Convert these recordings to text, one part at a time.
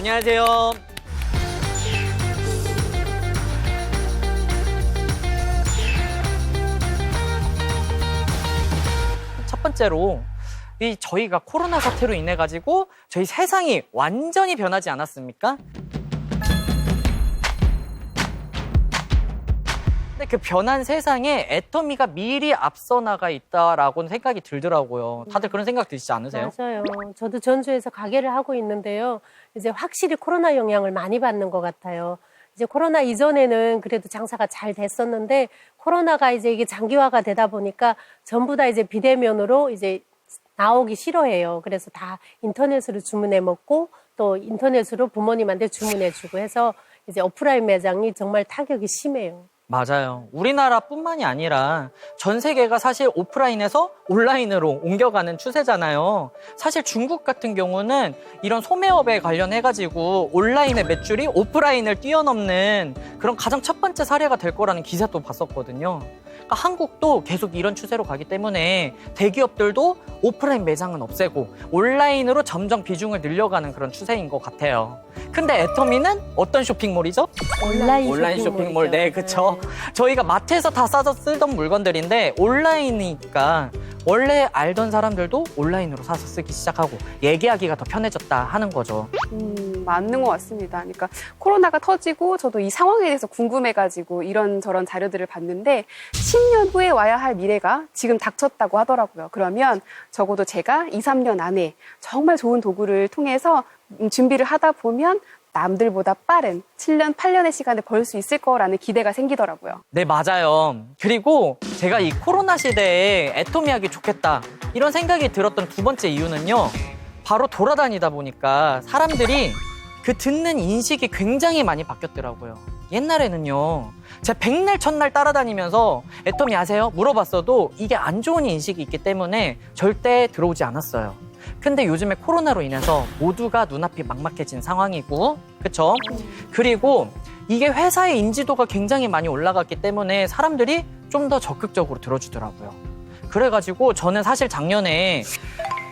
안녕하세요. 첫 번째로 저희가 코로나 사태로 인해 가지고 저희 세상이 완전히 변하지 않았습니까? 근데 그 변한 세상에 애터미가 미리 앞서 나가 있다라고는 생각이 들더라고요. 다들 그런 생각 드시지 않으세요? 맞아요. 저도 전주에서 가게를 하고 있는데요. 이제 확실히 코로나 영향을 많이 받는 것 같아요. 이제 코로나 이전에는 그래도 장사가 잘 됐었는데 코로나가 이제 이게 장기화가 되다 보니까 전부 다 이제 비대면으로 이제 나오기 싫어해요. 그래서 다 인터넷으로 주문해 먹고 또 인터넷으로 부모님한테 주문해 주고 해서 이제 오프라인 매장이 정말 타격이 심해요. 맞아요. 우리나라뿐만이 아니라 전 세계가 사실 오프라인에서 온라인으로 옮겨가는 추세잖아요. 사실 중국 같은 경우는 이런 소매업에 관련해가지고 온라인의 매출이 오프라인을 뛰어넘는 그런 가장 첫 번째 사례가 될 거라는 기사도 봤었거든요. 그러니까 한국도 계속 이런 추세로 가기 때문에 대기업들도 오프라인 매장은 없애고 온라인으로 점점 비중을 늘려가는 그런 추세인 것 같아요. 근데 애터미는 어떤 쇼핑몰이죠? 온라인 쇼핑몰. 네, 그렇죠. 저희가 마트에서 다 싸서 쓰던 물건들인데 온라인이니까 원래 알던 사람들도 온라인으로 사서 쓰기 시작하고 얘기하기가 더 편해졌다 하는 거죠. 맞는 것 같습니다. 그러니까 코로나가 터지고 저도 이 상황에 대해서 궁금해가지고 이런저런 자료들을 봤는데 10년 후에 와야 할 미래가 지금 닥쳤다고 하더라고요. 그러면 적어도 제가 2, 3년 안에 정말 좋은 도구를 통해서 준비를 하다 보면 남들보다 빠른 7년, 8년의 시간을 벌 수 있을 거라는 기대가 생기더라고요. 네, 맞아요. 그리고 제가 이 코로나 시대에 애터미 하기 좋겠다 이런 생각이 들었던 두 번째 이유는요. 바로 돌아다니다 보니까 사람들이 그 듣는 인식이 굉장히 많이 바뀌었더라고요. 옛날에는요. 제가 백날 첫날 따라다니면서 애터미 아세요? 물어봤어도 이게 안 좋은 인식이 있기 때문에 절대 들어오지 않았어요. 근데 요즘에 코로나로 인해서 모두가 눈앞이 막막해진 상황이고, 그쵸? 그리고 이게 회사의 인지도가 굉장히 많이 올라갔기 때문에 사람들이 좀 더 적극적으로 들어주더라고요. 그래가지고 저는 사실 작년에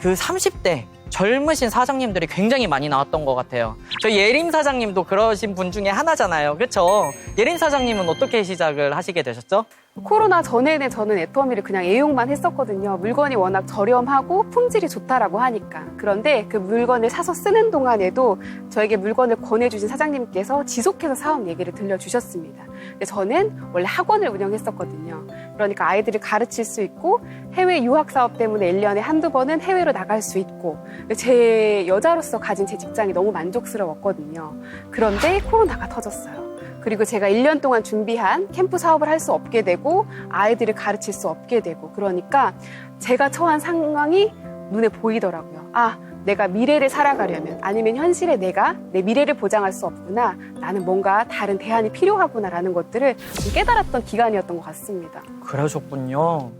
그 30대 젊으신 사장님들이 굉장히 많이 나왔던 것 같아요. 저 예림 사장님도 그러신 분 중에 하나잖아요. 그렇죠? 예림 사장님은 어떻게 시작을 하시게 되셨죠? 코로나 전에는 저는 애터미를 그냥 애용만 했었거든요. 물건이 워낙 저렴하고 품질이 좋다라고 하니까. 그런데 그 물건을 사서 쓰는 동안에도 저에게 물건을 권해주신 사장님께서 지속해서 사업 얘기를 들려주셨습니다. 근데 저는 원래 학원을 운영했었거든요. 그러니까 아이들을 가르칠 수 있고 해외 유학 사업 때문에 1년에 한두 번은 해외로 나갈 수 있고 제 여자로서 가진 제 직장이 너무 만족스러웠거든요. 그런데 코로나가 터졌어요. 그리고 제가 1년 동안 준비한 캠프 사업을 할 수 없게 되고 아이들을 가르칠 수 없게 되고 그러니까 제가 처한 상황이 눈에 보이더라고요. 아, 내가 미래를 살아가려면 아니면 현실에 내가 내 미래를 보장할 수 없구나. 나는 뭔가 다른 대안이 필요하구나라는 것들을 깨달았던 기간이었던 것 같습니다. 그러셨군요.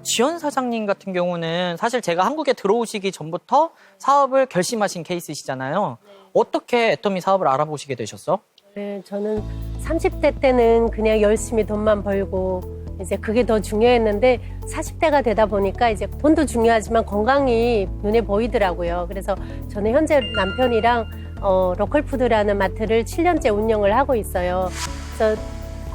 지연 사장님 같은 경우는 사실 제가 한국에 들어오시기 전부터 사업을 결심하신 케이스시잖아요. 어떻게 애터미 사업을 알아보시게 되셨어? 네, 저는 30대 때는 그냥 열심히 돈만 벌고 이제 그게 더 중요했는데 40대가 되다 보니까 이제 돈도 중요하지만 건강이 눈에 보이더라고요. 그래서 저는 현재 남편이랑 로컬푸드라는 마트를 7년째 운영을 하고 있어요. 그래서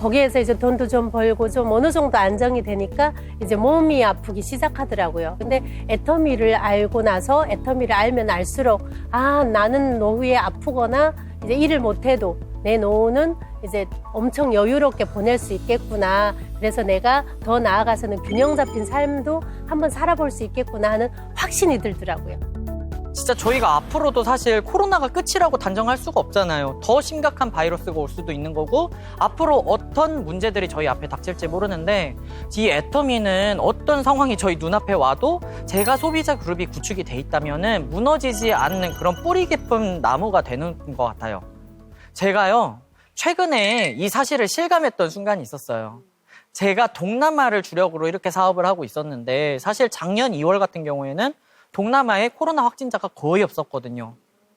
거기에서 이제 돈도 좀 벌고 좀 어느 정도 안정이 되니까 이제 몸이 아프기 시작하더라고요. 근데 애터미를 알고 나서 애터미를 알면 알수록 아, 나는 노후에 아프거나 이제 일을 못해도 내 노후는 이제 엄청 여유롭게 보낼 수 있겠구나. 그래서 내가 더 나아가서는 균형 잡힌 삶도 한번 살아볼 수 있겠구나 하는 확신이 들더라고요. 진짜 저희가 앞으로도 사실 코로나가 끝이라고 단정할 수가 없잖아요. 더 심각한 바이러스가 올 수도 있는 거고 앞으로 어떤 문제들이 저희 앞에 닥칠지 모르는데 이 애터미는 어떤 상황이 저희 눈앞에 와도 제가 소비자 그룹이 구축이 돼 있다면은 무너지지 않는 그런 뿌리 깊은 나무가 되는 것 같아요. 제가요, 최근에 이 사실을 실감했던 순간이 있었어요. 제가 동남아를 주력으로 이렇게 사업을 하고 있었는데 사실 작년 2월 같은 경우에는 동남아에 코로나 확진자가 거의 없었거든요.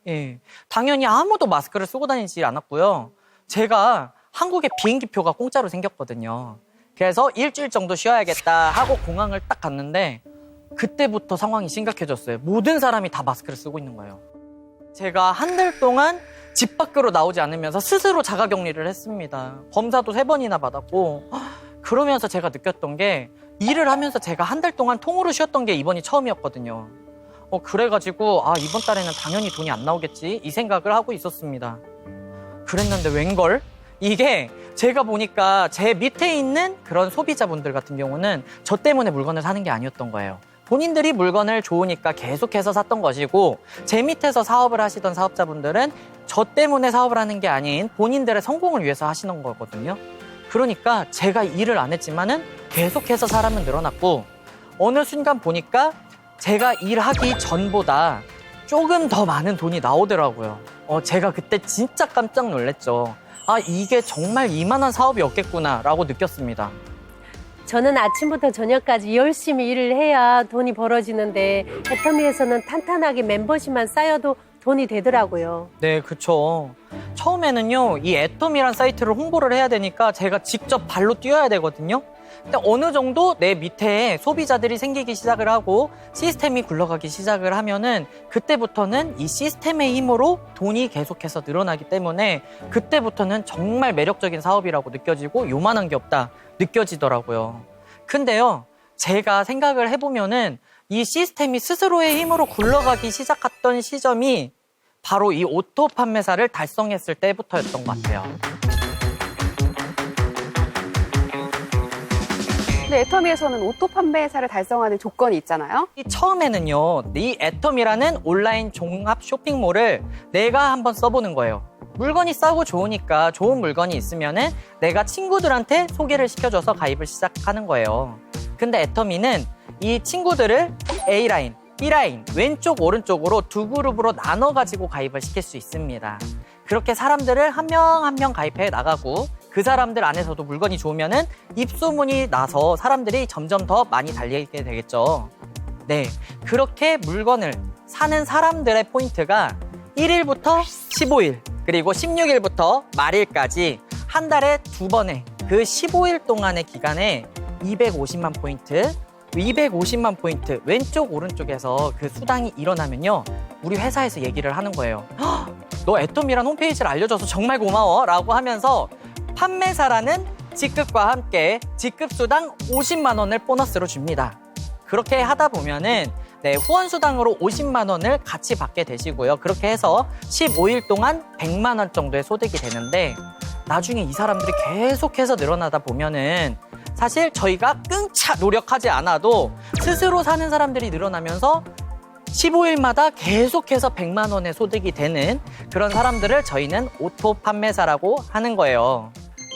예, 당연히 아무도 마스크를 쓰고 다니지 않았고요. 제가 한국에 비행기표가 공짜로 생겼거든요. 그래서 일주일 정도 쉬어야겠다 하고 공항을 딱 갔는데 그때부터 상황이 심각해졌어요. 모든 사람이 다 마스크를 쓰고 있는 거예요. 제가 한 달 동안 집 밖으로 나오지 않으면서 스스로 자가격리를 했습니다. 검사도 3번이나 받았고 그러면서 제가 느꼈던 게 일을 하면서 제가 한 달 동안 통으로 쉬었던 게 이번이 처음이었거든요. 그래가지고 이번 달에는 당연히 돈이 안 나오겠지 이 생각을 하고 있었습니다. 그랬는데 웬걸? 이게 제가 보니까 제 밑에 있는 그런 소비자분들 같은 경우는 저 때문에 물건을 사는 게 아니었던 거예요. 본인들이 물건을 좋으니까 계속해서 샀던 것이고 제 밑에서 사업을 하시던 사업자분들은 저 때문에 사업을 하는 게 아닌 본인들의 성공을 위해서 하시는 거거든요. 그러니까 제가 일을 안 했지만은 계속해서 사람은 늘어났고 어느 순간 보니까 제가 일하기 전보다 조금 더 많은 돈이 나오더라고요. 제가 그때 진짜 깜짝 놀랐죠. 이게 정말 이만한 사업이 없겠구나라고 느꼈습니다. 저는 아침부터 저녁까지 열심히 일을 해야 돈이 벌어지는데 애터미에서는 탄탄하게 멤버십만 쌓여도 돈이 되더라고요. 네, 그쵸. 처음에는요, 이 애터미란 사이트를 홍보를 해야 되니까 제가 직접 발로 뛰어야 되거든요. 근데 어느 정도 내 밑에 소비자들이 생기기 시작을 하고 시스템이 굴러가기 시작을 하면은 그때부터는 이 시스템의 힘으로 돈이 계속해서 늘어나기 때문에 그때부터는 정말 매력적인 사업이라고 느껴지고 요만한 게 없다 느껴지더라고요. 근데요, 제가 생각을 해보면은 이 시스템이 스스로의 힘으로 굴러가기 시작했던 시점이 바로 이 오토 판매사를 달성했을 때부터였던 것 같아요. 근데 애터미에서는 오토 판매사를 달성하는 조건이 있잖아요. 처음에는요, 이 애터미라는 온라인 종합 쇼핑몰을 내가 한번 써보는 거예요. 물건이 싸고 좋으니까 좋은 물건이 있으면은 내가 친구들한테 소개를 시켜줘서 가입을 시작하는 거예요. 근데 애터미는 이 친구들을 A라인, B라인, 왼쪽, 오른쪽으로 두 그룹으로 나눠가지고 가입을 시킬 수 있습니다. 그렇게 사람들을 한 명 한 명 가입해 나가고 그 사람들 안에서도 물건이 좋으면은 입소문이 나서 사람들이 점점 더 많이 달리게 되겠죠. 네, 그렇게 물건을 사는 사람들의 포인트가 1일부터 15일, 그리고 16일부터 말일까지 한 달에 2번의 그 15일 동안의 기간에 250만 포인트, 250만 포인트 왼쪽 오른쪽에서 그 수당이 일어나면요, 우리 회사에서 얘기를 하는 거예요. 너 애터미란 홈페이지를 알려줘서 정말 고마워 라고 하면서 판매사라는 직급과 함께 직급수당 50만 원을 보너스로 줍니다. 그렇게 하다 보면은 후원수당으로 50만 원을 같이 받게 되시고요. 그렇게 해서 15일 동안 100만 원 정도의 소득이 되는데 나중에 이 사람들이 계속해서 늘어나다 보면은 사실 저희가 끙차 노력하지 않아도 스스로 사는 사람들이 늘어나면서 15일마다 계속해서 100만 원의 소득이 되는 그런 사람들을 저희는 오토 판매사라고 하는 거예요.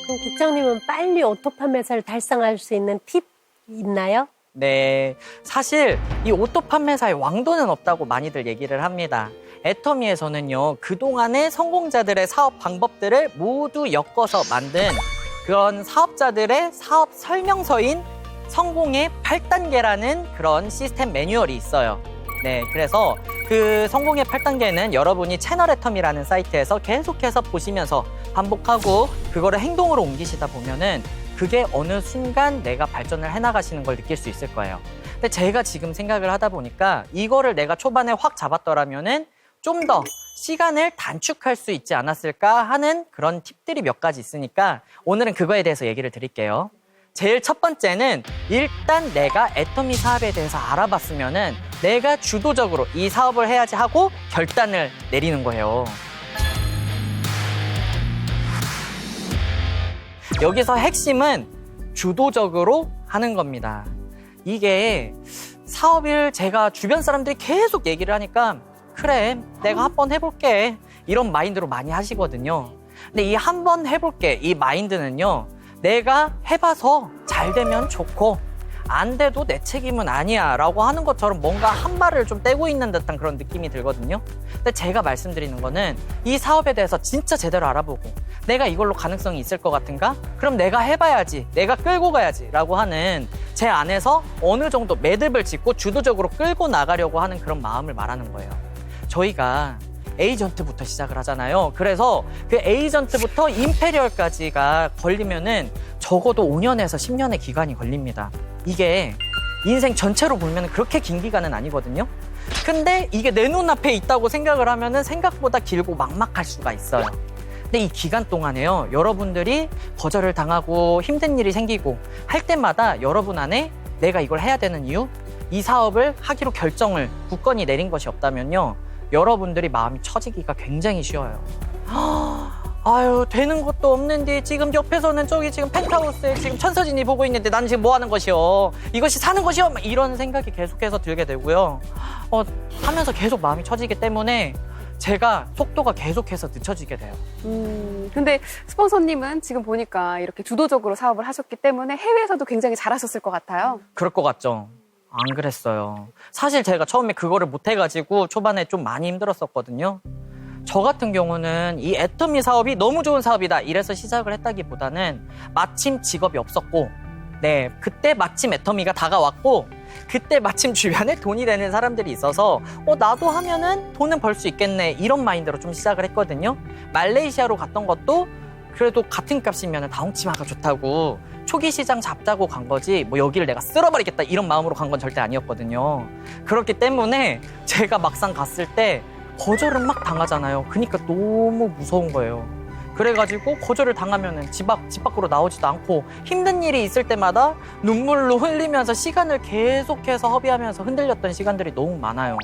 그럼 국장님은 빨리 오토 판매사를 달성할 수 있는 팁 있나요? 네, 사실 이 오토 판매사의 왕도는 없다고 많이들 얘기를 합니다. 애터미에서는요, 그동안의 성공자들의 사업 방법들을 모두 엮어서 만든 그런 사업자들의 사업 설명서인 성공의 8단계라는 그런 시스템 매뉴얼이 있어요. 네, 그래서 그 성공의 8단계는 여러분이 채널 애터미라는 사이트에서 계속해서 보시면서 반복하고 그거를 행동으로 옮기시다 보면은 그게 어느 순간 내가 발전을 해나가시는 걸 느낄 수 있을 거예요. 근데 제가 지금 생각을 하다 보니까 이거를 내가 초반에 확 잡았더라면은 좀 더 시간을 단축할 수 있지 않았을까 하는 그런 팁들이 몇 가지 있으니까 오늘은 그거에 대해서 얘기를 드릴게요. 제일 첫 번째는 일단 내가 애터미 사업에 대해서 알아봤으면은 내가 주도적으로 이 사업을 해야지 하고 결단을 내리는 거예요. 여기서 핵심은 주도적으로 하는 겁니다. 이게 사업을 제가 주변 사람들이 계속 얘기를 하니까 그래, 내가 한번 해볼게 이런 마인드로 많이 하시거든요. 근데 이 한번 해볼게 이 마인드는요, 내가 해봐서 잘 되면 좋고 안 돼도 내 책임은 아니야 라고 하는 것처럼 뭔가 한 발을 좀 떼고 있는 듯한 그런 느낌이 들거든요. 근데 제가 말씀드리는 거는 이 사업에 대해서 진짜 제대로 알아보고 내가 이걸로 가능성이 있을 것 같은가? 그럼 내가 해봐야지, 내가 끌고 가야지 라고 하는 제 안에서 어느 정도 매듭을 짓고 주도적으로 끌고 나가려고 하는 그런 마음을 말하는 거예요. 저희가 에이전트부터 시작을 하잖아요. 그래서 그 에이전트부터 임페리얼까지가 걸리면은 적어도 5년에서 10년의 기간이 걸립니다. 이게 인생 전체로 보면 그렇게 긴 기간은 아니거든요. 근데 이게 내 눈앞에 있다고 생각을 하면은 생각보다 길고 막막할 수가 있어요. 근데 이 기간 동안에요, 여러분들이 거절을 당하고 힘든 일이 생기고 할 때마다 여러분 안에 내가 이걸 해야 되는 이유, 이 사업을 하기로 결정을 굳건히 내린 것이 없다면요, 여러분들이 마음이 처지기가 굉장히 쉬워요. 아유, 되는 것도 없는데 지금 옆에서는 저기 지금 펜트하우스에 지금 천서진이 보고 있는데 나는 지금 뭐 하는 것이요? 이것이 사는 것이요? 막 이런 생각이 계속해서 들게 되고요. 하면서 계속 마음이 처지기 때문에 제가 속도가 계속해서 늦춰지게 돼요. 근데 스폰서님은 지금 보니까 이렇게 주도적으로 사업을 하셨기 때문에 해외에서도 굉장히 잘하셨을 것 같아요. 그럴 것 같죠? 안 그랬어요. 사실 제가 처음에 그거를 못 해가지고 초반에 좀 많이 힘들었었거든요. 저 같은 경우는 이 애터미 사업이 너무 좋은 사업이다 이래서 시작을 했다기보다는 마침 직업이 없었고, 네, 그때 마침 애터미가 다가왔고, 그때 마침 주변에 돈이 되는 사람들이 있어서 나도 하면은 돈은 벌 수 있겠네 이런 마인드로 좀 시작을 했거든요. 말레이시아로 갔던 것도 그래도 같은 값이면 다홍치마가 좋다고 초기 시장 잡자고 간 거지, 뭐 여기를 내가 쓸어버리겠다 이런 마음으로 간 건 절대 아니었거든요. 그렇기 때문에 제가 막상 갔을 때 거절을 막 당하잖아요. 그러니까 너무 무서운 거예요. 그래가지고 거절을 당하면은 집 밖으로 나오지도 않고 힘든 일이 있을 때마다 눈물로 흘리면서 시간을 계속해서 허비하면서 흔들렸던 시간들이 너무 많아요.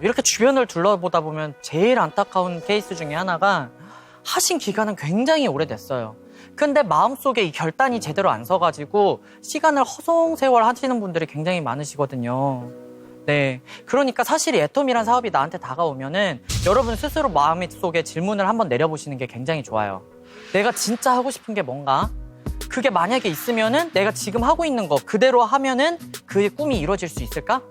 이렇게 주변을 둘러보다 보면 제일 안타까운 케이스 중에 하나가 하신 기간은 굉장히 오래됐어요. 근데 마음속에 이 결단이 제대로 안 서가지고 시간을 허송세월 하시는 분들이 굉장히 많으시거든요. 네, 그러니까 사실 이 애터미란 사업이 나한테 다가오면은 여러분 스스로 마음속에 질문을 한번 내려보시는 게 굉장히 좋아요. 내가 진짜 하고 싶은 게 뭔가? 그게 만약에 있으면은 내가 지금 하고 있는 거 그대로 하면은 그 꿈이 이루어질 수 있을까?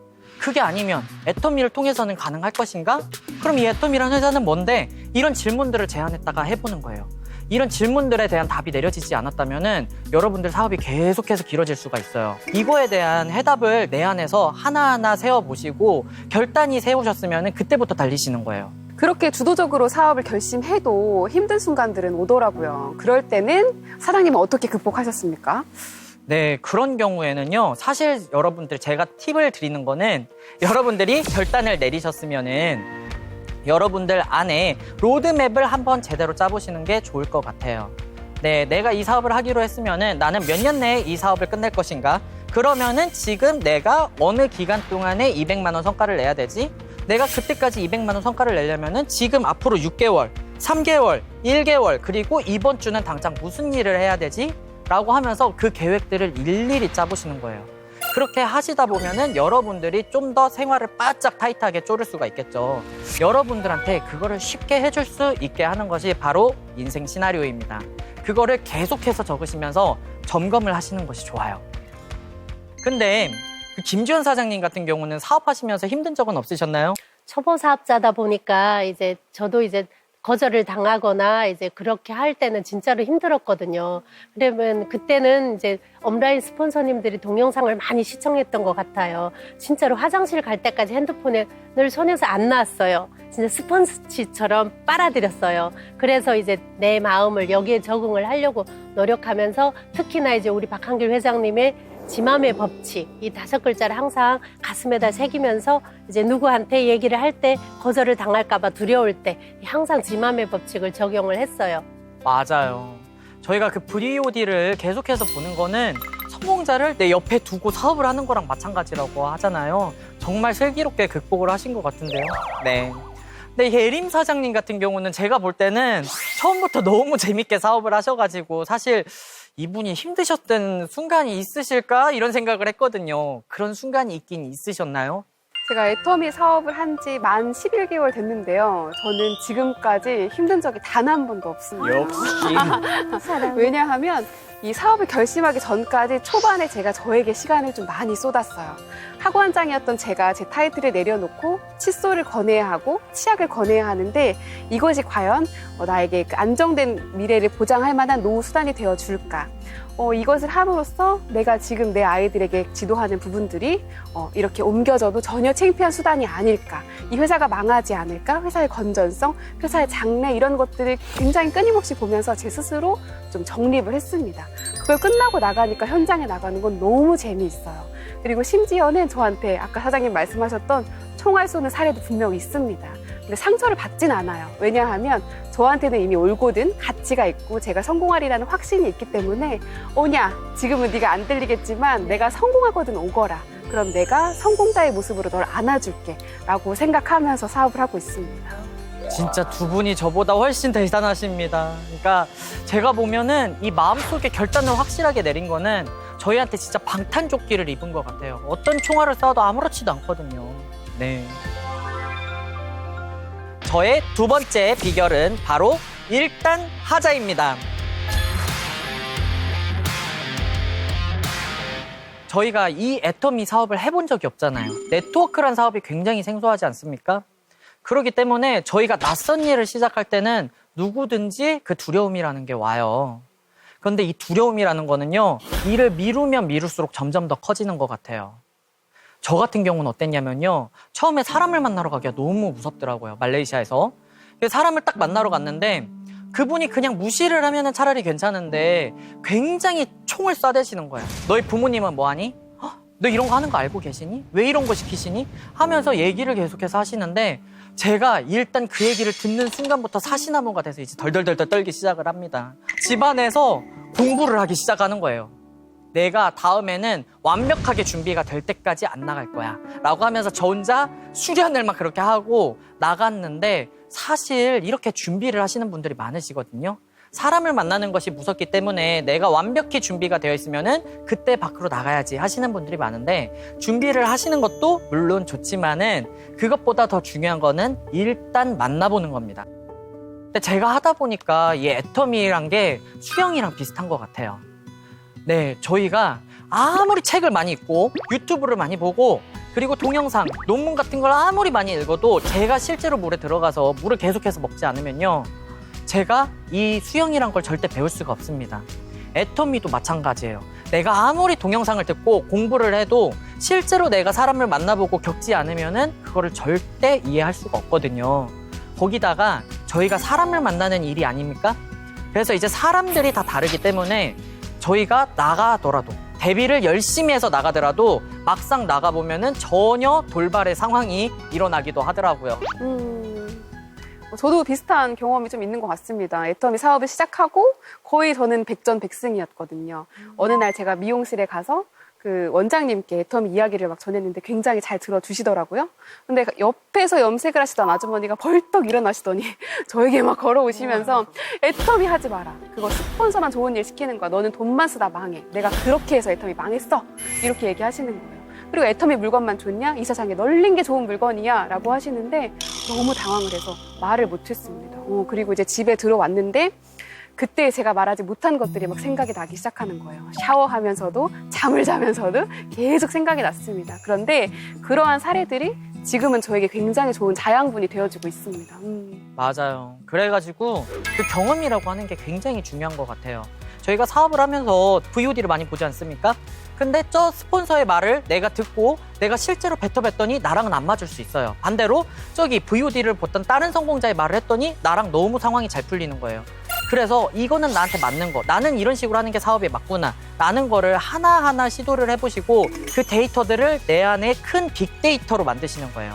그게 아니면 애터미를 통해서는 가능할 것인가? 그럼 이 애터미란 회사는 뭔데? 이런 질문들을 제안했다가 해보는 거예요. 이런 질문들에 대한 답이 내려지지 않았다면은 여러분들 사업이 계속해서 길어질 수가 있어요. 이거에 대한 해답을 내 안에서 하나하나 세워보시고 결단이 세우셨으면은 그때부터 달리시는 거예요. 그렇게 주도적으로 사업을 결심해도 힘든 순간들은 오더라고요. 그럴 때는 사장님은 어떻게 극복하셨습니까? 네, 그런 경우에는요, 사실 여러분들 제가 팁을 드리는 거는 여러분들이 결단을 내리셨으면은 여러분들 안에 로드맵을 한번 제대로 짜보시는 게 좋을 것 같아요. 네, 내가 이 사업을 하기로 했으면은 나는 몇 년 내에 이 사업을 끝낼 것인가? 그러면은 지금 내가 어느 기간 동안에 200만 원 성과를 내야 되지? 내가 그때까지 200만 원 성과를 내려면은 지금 앞으로 6개월, 3개월, 1개월, 그리고 이번 주는 당장 무슨 일을 해야 되지? 라고 하면서 그 계획들을 일일이 짜보시는 거예요. 그렇게 하시다 보면은 여러분들이 좀 더 생활을 바짝 타이트하게 쪼를 수가 있겠죠. 여러분들한테 그거를 쉽게 해줄 수 있게 하는 것이 바로 인생 시나리오입니다. 그거를 계속해서 적으시면서 점검을 하시는 것이 좋아요. 근데 그 김지현 사장님 같은 경우는 사업하시면서 힘든 적은 없으셨나요? 초보 사업자다 보니까 이제 저도 이제 거절을 당하거나 이제 그렇게 할 때는 진짜로 힘들었거든요. 그러면 그때는 이제 업라인 스폰서님들이 동영상을 많이 시청했던 것 같아요. 진짜로 화장실 갈 때까지 핸드폰을 손에서 안 놨어요. 진짜 스펀지처럼 빨아들였어요. 그래서 이제 내 마음을 여기에 적응을 하려고 노력하면서 특히나 이제 우리 박한길 회장님의 지맘의 법칙, 이 5글자를 항상 가슴에다 새기면서 이제 누구한테 얘기를 할 때 거절을 당할까봐 두려울 때 항상 지맘의 법칙을 적용을 했어요. 맞아요. 저희가 그 VOD를 계속해서 보는 거는 성공자를 내 옆에 두고 사업을 하는 거랑 마찬가지라고 하잖아요. 정말 슬기롭게 극복을 하신 것 같은데요. 네. 근데 예림 사장님 같은 경우는 제가 볼 때는 처음부터 너무 재밌게 사업을 하셔가지고 사실 이분이 힘드셨던 순간이 있으실까? 이런 생각을 했거든요. 그런 순간이 있긴 있으셨나요? 제가 애터미 사업을 한 지 만 11개월 됐는데요. 저는 지금까지 힘든 적이 단 한 번도 없습니다. 역시. 왜냐하면 이 사업을 결심하기 전까지 초반에 제가 저에게 시간을 좀 많이 쏟았어요. 학원장이었던 제가 제 타이틀을 내려놓고 칫솔을 권해야 하고 치약을 권해야 하는데 이것이 과연 나에게 그 안정된 미래를 보장할 만한 노후 수단이 되어줄까? 이것을 함으로써 내가 지금 내 아이들에게 지도하는 부분들이 이렇게 옮겨져도 전혀 창피한 수단이 아닐까? 이 회사가 망하지 않을까? 회사의 건전성, 회사의 장래 이런 것들을 굉장히 끊임없이 보면서 제 스스로 좀 정립을 했습니다. 그걸 끝나고 나가니까 현장에 나가는 건 너무 재미있어요. 그리고 심지어는 저한테 아까 사장님 말씀하셨던 총알 쏘는 사례도 분명히 있습니다. 근데 상처를 받진 않아요. 왜냐하면 저한테는 이미 올곧은 가치가 있고 제가 성공하리라는 확신이 있기 때문에 오냐, 지금은 네가 안 들리겠지만 내가 성공하거든 오거라. 그럼 내가 성공자의 모습으로 널 안아줄게 라고 생각하면서 사업을 하고 있습니다. 진짜 두 분이 저보다 훨씬 대단하십니다. 그러니까 제가 보면은 이 마음속에 결단을 확실하게 내린 거는 저희한테 진짜 방탄조끼를 입은 것 같아요. 어떤 총알을 쏴도 아무렇지도 않거든요. 네. 저의 두 번째 비결은 바로 일단 하자입니다. 저희가 이 애터미 사업을 해본 적이 없잖아요. 네트워크란 사업이 굉장히 생소하지 않습니까? 그렇기 때문에 저희가 낯선 일을 시작할 때는 누구든지 그 두려움이라는 게 와요. 그런데 이 두려움이라는 거는요, 일을 미루면 미룰수록 점점 더 커지는 것 같아요. 저 같은 경우는 어땠냐면요, 처음에 사람을 만나러 가기가 너무 무섭더라고요, 말레이시아에서. 그래서 사람을 딱 만나러 갔는데 그분이 그냥 무시를 하면은 차라리 괜찮은데 굉장히 총을 쏴대시는 거예요. 너희 부모님은 뭐하니? 너 이런 거 하는 거 알고 계시니? 왜 이런 거 시키시니? 하면서 얘기를 계속해서 하시는데 제가 일단 그 얘기를 듣는 순간부터 사시나무가 돼서 이제 덜덜덜덜 떨기 시작을 합니다. 집안에서 공부를 하기 시작하는 거예요. 내가 다음에는 완벽하게 준비가 될 때까지 안 나갈 거야 라고 하면서 저 혼자 수련을 막 그렇게 하고 나갔는데, 사실 이렇게 준비를 하시는 분들이 많으시거든요. 사람을 만나는 것이 무섭기 때문에 내가 완벽히 준비가 되어 있으면은 그때 밖으로 나가야지 하시는 분들이 많은데, 준비를 하시는 것도 물론 좋지만은 그것보다 더 중요한 거는 일단 만나보는 겁니다. 근데 제가 하다 보니까 이 애터미란 게 수영이랑 비슷한 것 같아요. 네, 저희가 아무리 책을 많이 읽고 유튜브를 많이 보고 그리고 동영상, 논문 같은 걸 아무리 많이 읽어도 제가 실제로 물에 들어가서 물을 계속해서 먹지 않으면요, 제가 이 수영이란 걸 절대 배울 수가 없습니다. 애터미도 마찬가지예요. 내가 아무리 동영상을 듣고 공부를 해도 실제로 내가 사람을 만나보고 겪지 않으면은 그거를 절대 이해할 수가 없거든요. 거기다가 저희가 사람을 만나는 일이 아닙니까? 그래서 이제 사람들이 다 다르기 때문에 저희가 나가더라도, 데뷔를 열심히 해서 나가더라도 막상 나가보면은 전혀 돌발의 상황이 일어나기도 하더라고요. 저도 비슷한 경험이 좀 있는 것 같습니다. 애터미 사업을 시작하고 거의 저는 백전백승이었거든요. 어느 날 제가 미용실에 가서 그 원장님께 애터미 이야기를 막 전했는데 굉장히 잘 들어주시더라고요. 근데 옆에서 염색을 하시던 아주머니가 벌떡 일어나시더니 저에게 막 걸어오시면서 애터미 하지 마라. 그거 스폰서만 좋은 일 시키는 거야. 너는 돈만 쓰다 망해. 내가 그렇게 해서 애터미 망했어. 이렇게 얘기하시는 거예요. 그리고 애터미 물건만 좋냐? 이 세상에 널린 게 좋은 물건이야 라고 하시는데 너무 당황을 해서 말을 못했습니다. 그리고 이제 집에 들어왔는데 그때 제가 말하지 못한 것들이 막 생각이 나기 시작하는 거예요. 샤워하면서도 잠을 자면서도 계속 생각이 났습니다. 그런데 그러한 사례들이 지금은 저에게 굉장히 좋은 자양분이 되어주고 있습니다. 맞아요. 그래가지고 그 경험이라고 하는 게 굉장히 중요한 것 같아요. 저희가 사업을 하면서 VOD를 많이 보지 않습니까? 근데 저 스폰서의 말을 내가 듣고 내가 실제로 뱉어봤더니 나랑은 안 맞을 수 있어요. 반대로 저기 VOD를 보던 다른 성공자의 말을 했더니 나랑 너무 상황이 잘 풀리는 거예요. 그래서 이거는 나한테 맞는 거, 나는 이런 식으로 하는 게 사업에 맞구나 라는 거를 하나하나 시도를 해보시고 그 데이터들을 내 안에 큰 빅데이터로 만드시는 거예요.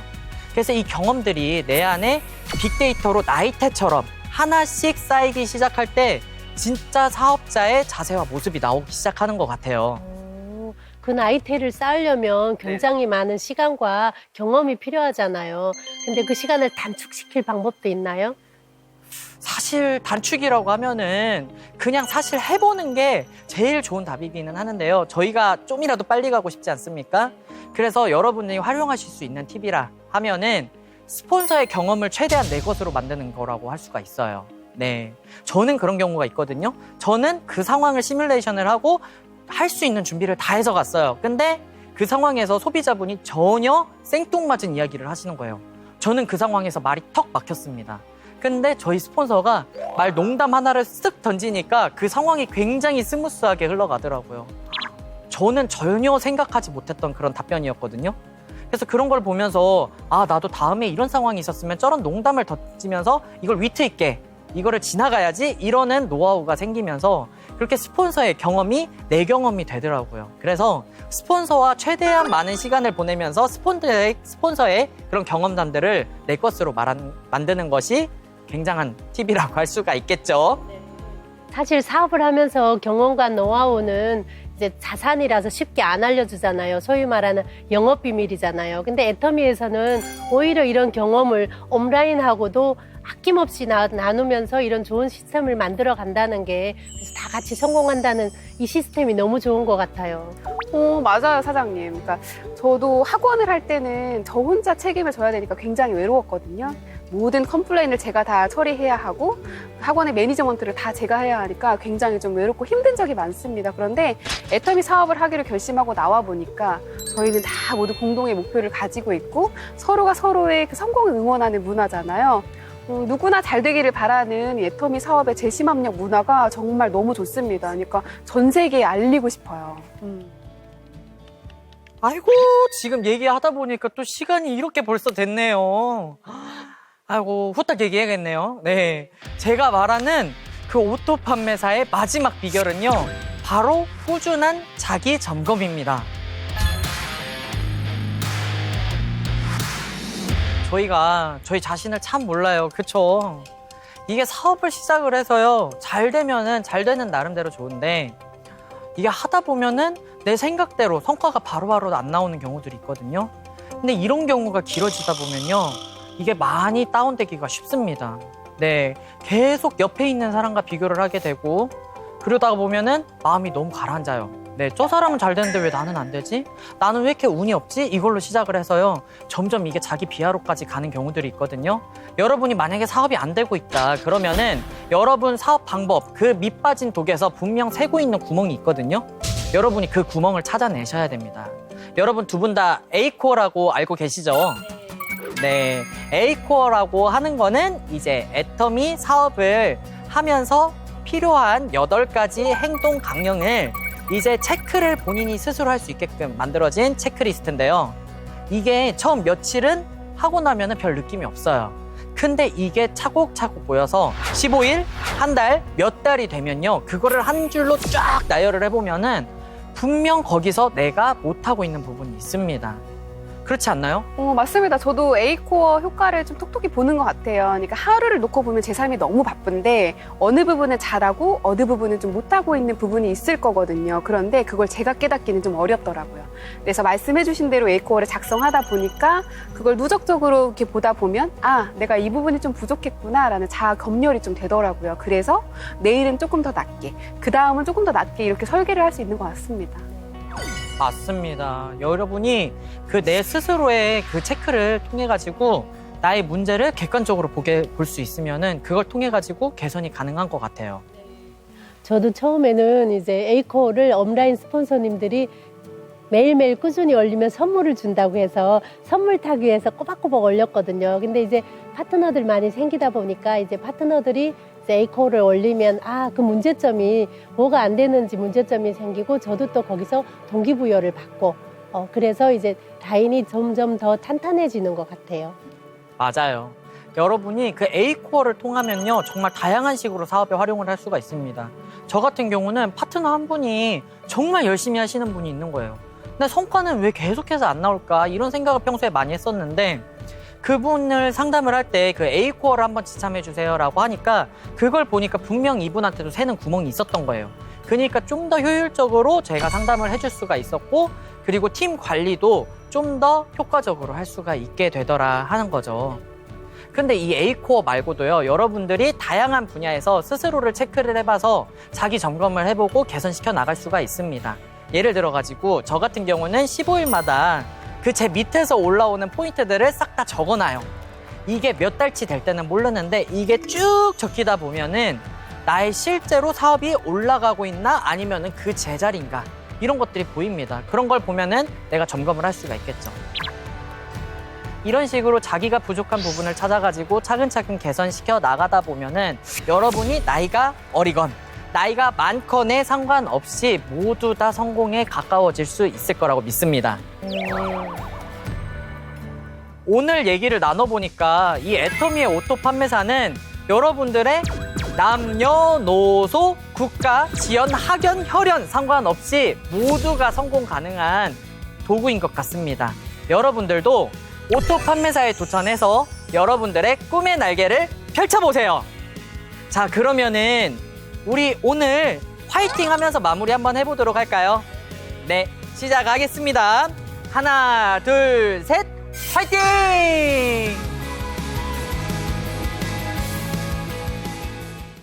그래서 이 경험들이 내 안에 빅데이터로 나이테처럼 하나씩 쌓이기 시작할 때 진짜 사업자의 자세와 모습이 나오기 시작하는 것 같아요. 그 나이테를 쌓으려면 굉장히 많은 시간과 경험이 필요하잖아요. 근데 그 시간을 단축시킬 방법도 있나요? 사실 단축이라고 하면은 그냥 사실 해보는 게 제일 좋은 답이기는 하는데요. 저희가 좀이라도 빨리 가고 싶지 않습니까? 그래서 여러분이 활용하실 수 있는 팁이라 하면은 스폰서의 경험을 최대한 내 것으로 만드는 거라고 할 수가 있어요. 네, 저는 그런 경우가 있거든요. 저는 그 상황을 시뮬레이션을 하고 할 수 있는 준비를 다 해서 갔어요. 근데 그 상황에서 소비자분이 전혀 생뚱맞은 이야기를 하시는 거예요. 저는 그 상황에서 말이 턱 막혔습니다. 근데 저희 스폰서가 말 농담 하나를 쓱 던지니까 그 상황이 굉장히 스무스하게 흘러가더라고요. 저는 전혀 생각하지 못했던 그런 답변이었거든요. 그래서 그런 걸 보면서 아, 나도 다음에 이런 상황이 있었으면 저런 농담을 던지면서 이걸 위트 있게 이거를 지나가야지 이러는 노하우가 생기면서 그렇게 스폰서의 경험이 내 경험이 되더라고요. 그래서 스폰서와 최대한 많은 시간을 보내면서 스폰서의 그런 경험담들을 내 것으로 만드는 것이 굉장한 팁이라고 할 수가 있겠죠. 사실 사업을 하면서 경험과 노하우는 이제 자산이라서 쉽게 안 알려주잖아요. 소위 말하는 영업 비밀이잖아요. 근데 애터미에서는 오히려 이런 경험을 온라인하고도 아낌없이 나누면서 이런 좋은 시스템을 만들어 간다는 게, 그래서 다 같이 성공한다는 이 시스템이 너무 좋은 것 같아요. 맞아요, 사장님. 그러니까 저도 학원을 할 때는 저 혼자 책임을 져야 되니까 굉장히 외로웠거든요. 모든 컴플레인을 제가 다 처리해야 하고 학원의 매니저먼트를 다 제가 해야 하니까 굉장히 좀 외롭고 힘든 적이 많습니다. 그런데 애터미 사업을 하기로 결심하고 나와 보니까 저희는 다 모두 공동의 목표를 가지고 있고 서로가 서로의 그 성공을 응원하는 문화잖아요. 누구나 잘 되기를 바라는 이 애터미 사업의 재심합력 문화가 정말 너무 좋습니다. 그러니까 전 세계에 알리고 싶어요. 아이고, 지금 얘기하다 보니까 또 시간이 이렇게 벌써 됐네요. 아이고, 후딱 얘기해야겠네요. 네. 제가 말하는 그 오토 판매사의 마지막 비결은요, 바로 꾸준한 자기 점검입니다. 저희가 저희 자신을 참 몰라요. 그쵸? 이게 사업을 시작을 해서요, 잘 되면은 잘 되는 나름대로 좋은데, 이게 하다 보면은 내 생각대로 성과가 바로바로 안 나오는 경우들이 있거든요. 근데 이런 경우가 길어지다 보면요, 이게 많이 다운되기가 쉽습니다. 네, 계속 옆에 있는 사람과 비교를 하게 되고, 그러다가 보면은 마음이 너무 가라앉아요. 네, 저 사람은 잘 되는데 왜 나는 안 되지? 나는 왜 이렇게 운이 없지? 이걸로 시작을 해서요, 점점 이게 자기 비하로까지 가는 경우들이 있거든요. 여러분이 만약에 사업이 안 되고 있다 그러면은 여러분 사업 방법, 그 밑빠진 독에서 분명 새고 있는 구멍이 있거든요. 여러분이 그 구멍을 찾아내셔야 됩니다. 여러분 두 분 다 A코어라고 알고 계시죠? 네, A코어라고 하는 거는 이제 애터미 사업을 하면서 필요한 8가지 행동 강령을 이제 체크를 본인이 스스로 할 수 있게끔 만들어진 체크리스트인데요. 이게 처음 며칠은 하고 나면은 별 느낌이 없어요. 근데 이게 차곡차곡 모여서 15일, 한 달, 몇 달이 되면요, 그거를 한 줄로 쫙 나열을 해보면은 분명 거기서 내가 못하고 있는 부분이 있습니다. 그렇지 않나요? 맞습니다. 저도 A코어 효과를 좀 톡톡히 보는 것 같아요. 그러니까 하루를 놓고 보면 제 삶이 너무 바쁜데 어느 부분은 잘하고 어느 부분은 좀 못하고 있는 부분이 있을 거거든요. 그런데 그걸 제가 깨닫기는 좀 어렵더라고요. 그래서 말씀해 주신 대로 A코어를 작성하다 보니까 그걸 누적적으로 이렇게 보다 보면 아, 내가 이 부분이 좀 부족했구나라는 자아 검열이 좀 되더라고요. 그래서 내일은 조금 더 낮게, 그 다음은 조금 더 낮게 이렇게 설계를 할 수 있는 것 같습니다. 맞습니다. 여러분이 그 내 스스로의 그 체크를 통해 가지고 나의 문제를 객관적으로 볼 수 있으면은 그걸 통해 가지고 개선이 가능한 것 같아요. 저도 처음에는 이제 A코어를 온라인 스폰서님들이 매일매일 꾸준히 올리면 선물을 준다고 해서 선물 타기 위해서 꼬박꼬박 올렸거든요. 근데 이제 파트너들 많이 생기다 보니까 이제 파트너들이 A코어를 올리면 그 문제점이 뭐가 안 되는지 문제점이 생기고 저도 또 거기서 동기부여를 받고 그래서 이제 라인이 점점 더 탄탄해지는 것 같아요. 맞아요. 여러분이 그 A코어를 통하면요, 정말 다양한 식으로 사업에 활용을 할 수가 있습니다. 저 같은 경우는 파트너 한 분이 정말 열심히 하시는 분이 있는 거예요. 근데 성과는 왜 계속해서 안 나올까 이런 생각을 평소에 많이 했었는데 그분을 상담을 할 때 그 A코어를 한번 지참해 주세요라고 하니까 그걸 보니까 분명 이분한테도 새는 구멍이 있었던 거예요. 그러니까 좀 더 효율적으로 제가 상담을 해줄 수가 있었고, 그리고 팀 관리도 좀 더 효과적으로 할 수가 있게 되더라 하는 거죠. 근데 이 A코어 말고도요, 여러분들이 다양한 분야에서 스스로를 체크를 해봐서 자기 점검을 해보고 개선시켜 나갈 수가 있습니다. 예를 들어가지고 저 같은 경우는 15일마다 그 제 밑에서 올라오는 포인트들을 싹 다 적어놔요. 이게 몇 달치 될 때는 모르는데 이게 쭉 적히다 보면은 나의 실제로 사업이 올라가고 있나 아니면은 그 제자리인가 이런 것들이 보입니다. 그런 걸 보면은 내가 점검을 할 수가 있겠죠. 이런 식으로 자기가 부족한 부분을 찾아가지고 차근차근 개선시켜 나가다 보면은 여러분이 나이가 어리건 나이가 많건에 상관없이 모두 다 성공에 가까워질 수 있을 거라고 믿습니다. 오늘 얘기를 나눠보니까 이 애터미의 오토 판매사는 여러분들의 남녀노소, 국가, 지연, 학연, 혈연 상관없이 모두가 성공 가능한 도구인 것 같습니다. 여러분들도 오토 판매사에 도전해서 여러분들의 꿈의 날개를 펼쳐보세요. 자, 그러면은 우리 오늘 화이팅 하면서 마무리 한번 해보도록 할까요? 네, 시작하겠습니다. 하나, 둘, 셋, 화이팅!